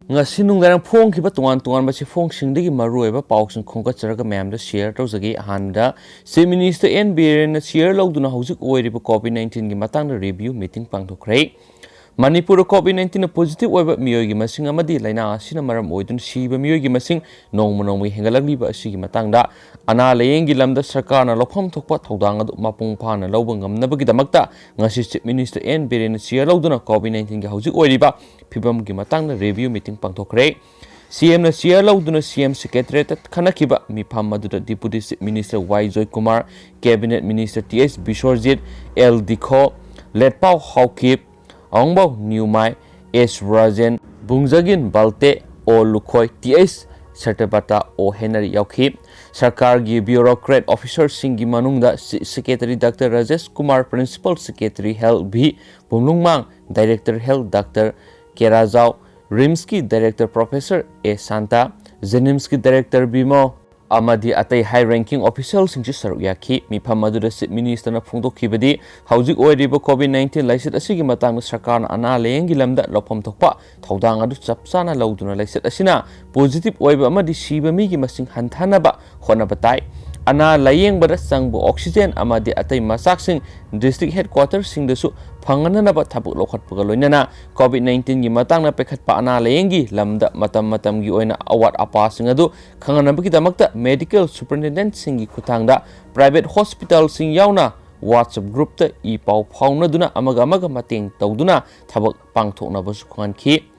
ngasi nungdarang phong khiba tungan basi phong singdagi marueba pausing khongkacharaga mayamda share tawjagi ahanda Chief Minister N Biren share lawduna hojik oiriba COVID-19 gi matangda review meeting pangthokre Manipur da COVID-19 positive oiba Miyoi gi masing amadi laina asina maram oidun siba Miyoi gi masing nongmonongmi hengalagniba asigi matangda ana layengi lamda sarkarna lopham thokpa thodang adu mapung phana lawba ngamnabagi damakta ngasi Chief Minister N Biren share lawduna COVID-19 gi hojik oiriba phibam gi matangda review meeting pangthokre CM na share lawduna CM Secretariat khanakiba mifam maduda Deputy Chief Minister Y Joy Kumar Cabinet Minister TS Bishorjit L Dikho Letpau Haukip Ongbau Newmai S Rajan Bungjagin Balte O Lukhoi TS Sartabata O Henry Yaukip Sarkar gi bureaucrat officer singi manungda Secretary Dr. Rajesh Kumar Principal Secretary Health B Bumlungmang Director Health Dr. Kerazao Rimski Director Professor A Santa Zenimski Director Bimo amadi atai high ranking official singji saruk yaki mifam maduda Chief Minister na phongdokhibadi hojik oiriba COVID-19 laiset asigi matangda sarkarna ana leyengi lamda lopham thokpa thodang adu chapsana lawduna laiset asina positive oiba amadi siba migi masing hanthanaba honaba tai ana layengbada sangbu oxygen amadi atai masaksing district headquarters singdasu phangananaba thabuk lokhatpaga loinana COVID-19 gi matangna pekhatpa ana layengi lamda matam gi oina awat apa sing adu khanganabagi damakta medical superintendent singi kuthangda private hospital sing yauna WhatsApp group ta I pau phaunaduna amaga mateng tawduna thabak pangthoknabasu khanki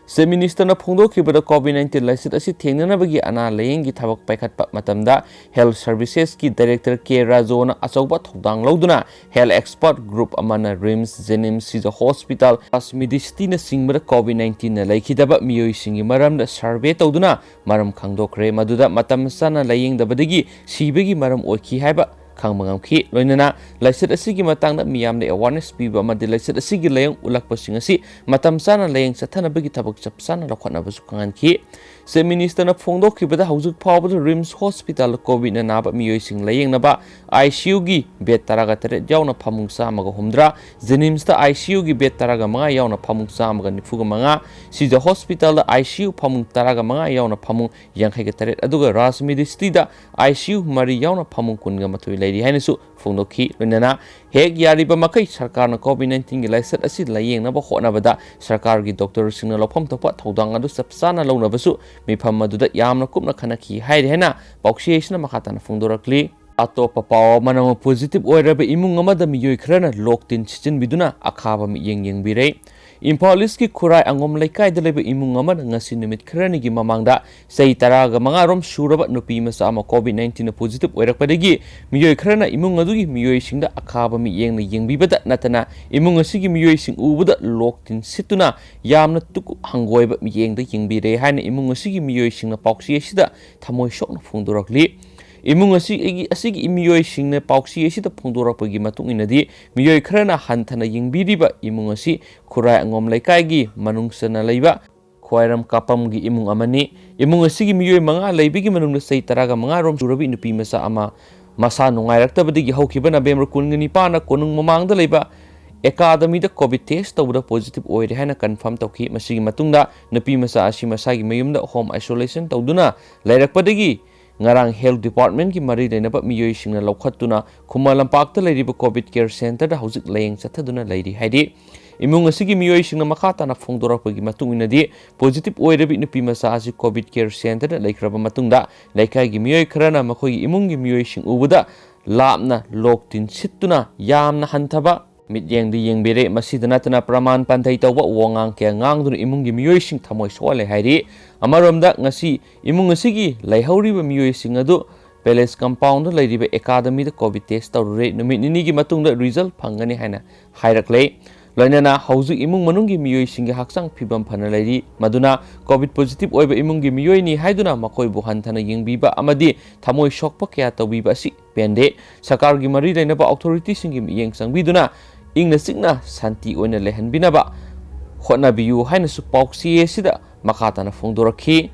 Chief Minister na phongdokhibada COVID-19 laiset asi thengnanabagi ana layengi thabak paikhatpa matamda Health Services ki Director K Rajona achauba thodang lawduna Health Expert Group amana RIMS Jenims Sija Hospital Asmidisty na singbada COVID-19 na laikhidaba Miyoi singi maramda survey tawduna maram khangdokhre maduda matam sana layengdabadagi sibagi maram oikhi haiba khangmangamki loinana laiset asigi matangda miyamne awareness piba amadi laiset asigi layang ulakpasing asi matam sana layang sathanabagi thabak chapsana lakhatnabasu khanganki Chief Minister na phongdokhibada hojik phawbada RIMS Hospital COVID na naba Miyoi sing layengnaba ICU gi bed taraga tere yauna phamungsa amaga humdra Jenims ta ICU gi bed taraga manga yauna phamungsa amaga nifuga manga Sija Hospital da ICU phamung taraga manga yauna phamung yankhaiga tere aduga Rasmidisty da ICU mari yauna phamung kunga mathoi lairi hainasu phongdokhi loinana hek yariba makai sarkarna COVID-19 gi laiset asi layengnaba honabada sarkar gi doctor singna lopham thokpa thodang adu sapsana launabasu mifam maduda yamna kupna khanaki hairi hena pauksiyesna makhatana phongdorakli atopa paw manama positive oiraba imung amada miyoi khrana loktin Sitchinbiduna akhaba mi yengbire Impolis ki khurai angom laikai da leba imung amada ngasi numit khrani gi mamangda sei taraga mangarom suraba Nupimacha ama COVID-19 na positive oirakpadagi miyoi khrana imung adugi miyoi singda akhaba mi yengbibada natana imung asigi miyoi sing ubada loktin situna yamna tuku hangoiba mi yengda yengbire haina imung asigi miyoi singna pauksi asida thamoi sokna phongdorakli imung asigi Miyoi singna pauksi asida phongdorakpagi matung inadi miyoi khrana hanthana yengbiriba imung asi khurai angom laikai gi manungsana leiba khwairam kapam gi imung amani imung asigi miyoi manga leibigi manungna sei taraga manga rom surabi Nupimacha ama masa nungairaktabadigi haukiba November 19 na konung mamangda leiba Academy da COVID test tawda positive oire haina confirm tawki masigi matungda Nupimacha asi masagi mayumda home isolation tawduna lairakpadagi ngarang health department ki mari lenaba miyoi singna lokhatuna khumalampakta leiriba COVID care center da hojik layeng chathaduna leiri haidi imung asigi miyoi singna makhatana phongdorakpagi matunginadi positive oirebi Nupimacha asi COVID care center da laikhraba matungda laikai gi miyoi khrana makhoi imung gi miyoi sing ubuda lapna loktin sittuna yamna hanthaba mityen di yengbire masidana tana praman panthai tawba wongang ke ngangdun imung gi miyoi sing thamoi sole hairi amaromda ngasi imung asigi laihoriba miyoi sing adu Palace compound leiriba academy da COVID test tawre numit nini gi matungda result phangani haina hairakle loinana hauju imung manunggi miyoi singi haksang phibam phana leiri maduna COVID positive oiba imunggi miyoi ni haiduna makoi bu hanthana yengbiba amadi thamoi sokpa kya tawbiba si pende sakar gi mari leinaba authority singi miyeng sangbiduna ingna sikna santi oina lehanbinaba hotnabiyu haina su pauksi sida makhatana phongdorakhi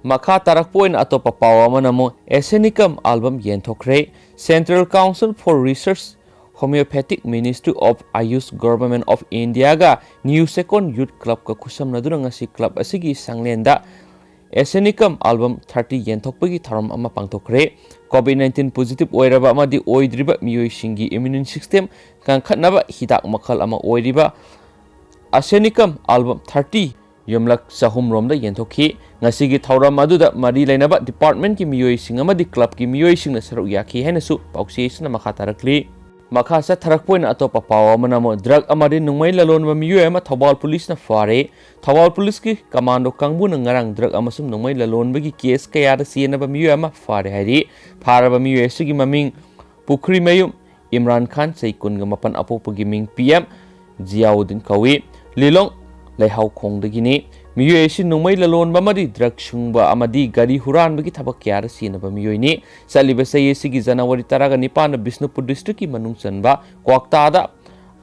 makha tarakpoin atopa pawa manamo Esenicum album yenthokre Central Council for Research Homeopathic Ministry of Ayush Government of India ga New Second Youth Club ka khusamnaduna ngasi club asigi sanglenda Asenicum album 30 yenthokpagi tharam ama pangthokre COVID-19 positive oiraba amadi oidriba miyoi singi immune system kan khatnaba hidak makhal ama oiriba Asenicum album 30 yumlak sahum romda yenthokhi ngasigi thauram aduda mari lainaba department ki miyoi sing amadi club ki miyoi sing na saru yakhi henasu pauksisna makha tarakli makha sa tharakpoina atopa pawa manamo drug amadi nungmai lalon ma miyoi ama thawal police na fare thawal police ki commando kangbu na ngarang drug amasum nungmai lalon bagi case kaya da siena ba miyoi ama fare hari faraba miyoi sigi maming Pukri Mayum Imran Khan sai kun ga mapan apopo gi ming PM Ziauddin Kawi Lilong Laihau Khongdagini Miyoi si nungmai lalon bamadi drug sungba amadi gari huran bagi thabak kyara sina ba miyoi ni saliba saye sigi January 19 na Bisnupur district ki manung chanba kwakta da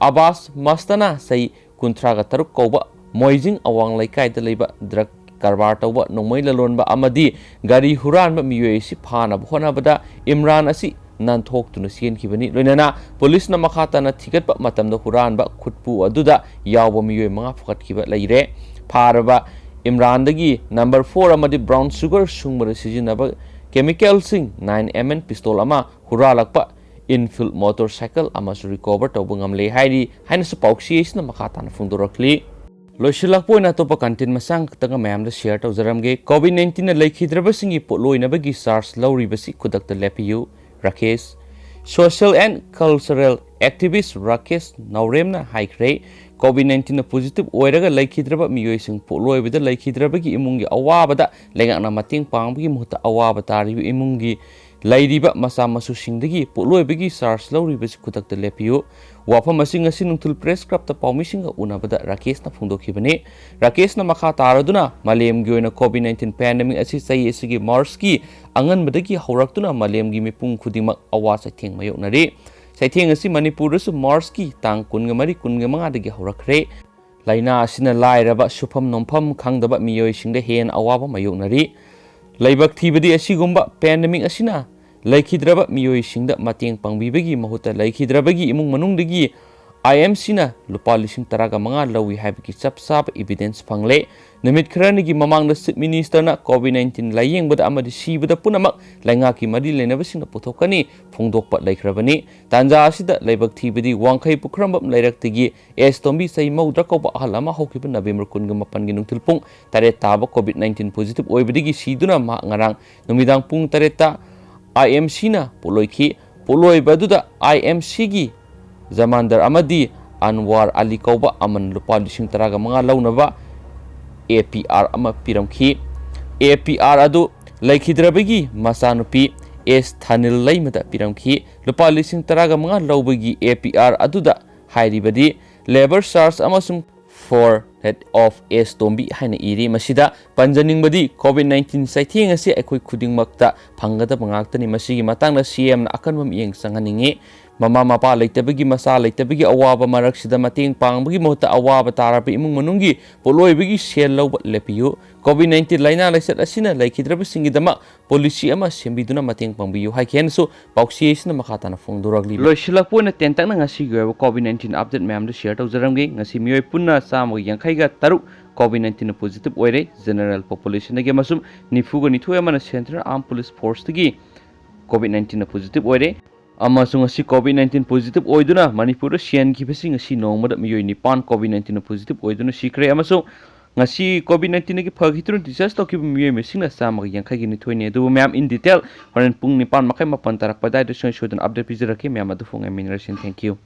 Abbas Mastana sai kunthra ga taruk koba Moijing awang laikai da leiba drug karbar tawba nungmai lalon ba amadi gari huran ba miyoi si phana bhona bada Imran asi nan thok tu na sien khibani loinana police na makhata na thikat pa matam da huran ba khutpu aduda yawba miyoi manga phakat khiba leire Paraba Imran dagi number 4 amadi brown sugar sungmara sijinaba chemical sing 9mm pistol ama huralakpa infield motorcycle ama recover tawbungam le hairi haina su pauksi isna makhata na fundurakli loishilak poina topa content masang tanga mayam da share tawjaramge COVID-19 na laikhidraba singi poloinabagi SARS lawribasi khudakta lepiyu Rakesh Social and Cultural Activist Rakesh Nauremna haikre COVID-19 na positive oiraga laikhidraba miyoi sing poloibada laikhidrabagi imungi awabada lengakna mating pangbagi muhta awaba taribi imungi lairiba masa masu singdagi poloibagi SARS lawribasi khutakta lepiyu wafam asing asi nungthul press club ta pawmisinga unabada Rakesh na phungdokhibani Rakesh na makha taraduna malemgi oina COVID-19 pandemic asi sai asigi March ki anganbadagi hauraktuna malemgi mipung khudingmak awa saitheng mayoknari saitheng asi Manipur da March ki tang kunga mari kunga manga dagi haurakre laina asina lairaba sufam nompham khangdaba miyoi singda hen awaba mayoknari laibak thibadi asigumba pandemic asina laikhidraba miyoi singda mateng pangbibagi mahuta laikhidrabagi imung manungdagi IMC na lupa lising taraga mga lawi haibagi chap evidence pangle namit kharanigi mamangda chief minister na COVID-19 layeng bada amadi sibada punamak laingaki madi lenabasing na puthokani phongdokpa laikhrabani tanja asida laibak thibadi wangkhai pukrambam lairaktigi estombi sai maudra ko ba halama hokiba November 18 gi nungthilpung tare taba COVID-19 positive oibadigi siduna ma ngarang numidang pung tare ta IMC na poloikhi poloi baduda IMC gi Zamandar amadi Anwar Ali Kauba aman lupa lising taraga mga lawnaba APR ama piramkhi APR adu laikhidrabagi masanupi S Thanil laimada piramkhi lupa lising taraga mga lawbagi APR aduda hairibadi labor charge amasum for head of S Tombi haina iri masida panjaningbadi COVID-19 saitheng asi akhoi khudingmakta phangada bangaktani masigi matangna CM na akanmam yeng sanganingi Mama mapa leitabagi masa leitabagi awaba maraksida mateng pangbagi mohta awaba tarapi imung manungi poloibagi sel lawba lepiyu COVID-19 laina laisat asina laikhidraba singidama policy ama sembiduna mateng pangbiyu haikhen so pauksi isna makhata na phongduragli loisilakpo na tentang na ngasi goba COVID-19 update ma'am da share tawjaramge ngasi miyoi punna sam yankhai ga taruk COVID-19 positive oire general population age masum nifuga nithoi amana central armed police force tigi COVID-19 positive oire amasung asi COVID-19 positive oiduna Manipur sian kibasing asi nongmada miyoi nipan COVID-19 positive oiduna sikre amasung ngasi COVID-19 gi phagitun disease to kib miyoi mesing na samag yankhai gi nithoini adu ma'am in detail horen pung nipan makai mapan tarak padai do shodan update pizaraki ma'am adu phong eminration thank you